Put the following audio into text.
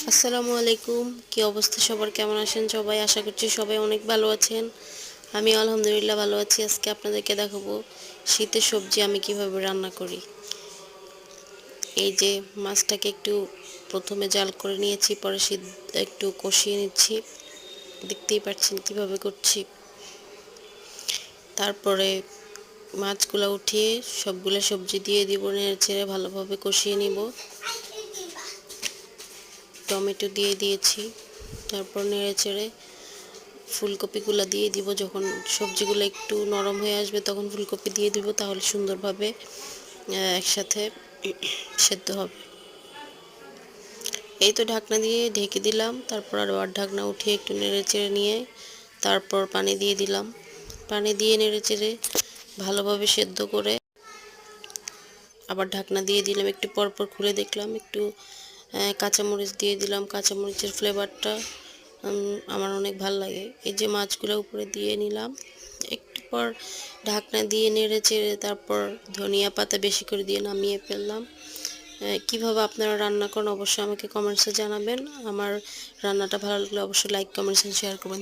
আসসালামু আলাইকুম। কি অবস্থা সবার, কেমন আছেন সবাই? আশা করছি সবাই অনেক ভালো আছেন। আমি আলহামদুলিল্লাহ ভালো আছি। আজকে আপনাদেরকে দেখাবো শীতের সবজি আমি কিভাবে রান্না করি। এই যে মাছটাকে একটু প্রথমে জাল করে নিয়েছি, পরে একটু কষিয়ে নিচ্ছি। দেখতেই পাচ্ছেন কিভাবে করছি। তারপরে মাছগুলো উঠিয়ে সবগুলো সবজি দিয়ে দিব, নেড়ে চেড়ে ভালোভাবে কষিয়ে নিব। টমেটো দিয়ে দিয়েছি, তারপর নেড়ে চেড়ে ফুলকপিগুলো দিয়ে দিব। যখন সবজিগুলো একটু নরম হয়ে আসবে তখন ফুলকপি দিয়ে দিব, তাহলে সুন্দরভাবে একসাথে সেদ্ধ হবে। এই তো ঢাকনা দিয়ে ঢেকে দিলাম, তারপর আবার ঢাকনা উঠিয়ে একটু নেড়ে চেড়ে নিয়ে তারপর পানি দিয়ে দিলাম। পানি দিয়ে নেড়ে চেড়ে ভালোভাবে সেদ্ধ করে আবার ঢাকনা দিয়ে দিলাম। একটু পরপর খুলে দেখলাম, একটু কাঁচামরিচ দিয়ে দিলাম। কাঁচামরিচের ফ্লেভারটা আমার অনেক ভালো লাগে। এই যে মাছগুলো উপরে দিয়ে নিলাম, একটু পর ঢাকনা দিয়ে নেড়ে চেড়ে তারপর ধনিয়া পাতা বেশি করে দিয়ে নামিয়ে ফেললাম। কিভাবে আপনারা রান্না করেন অবশ্যই আমাকে কমেন্টসে জানাবেন। আমার রান্নাটা ভালো লাগলে অবশ্যই লাইক, কমেন্টস এন্ড শেয়ার করবেন।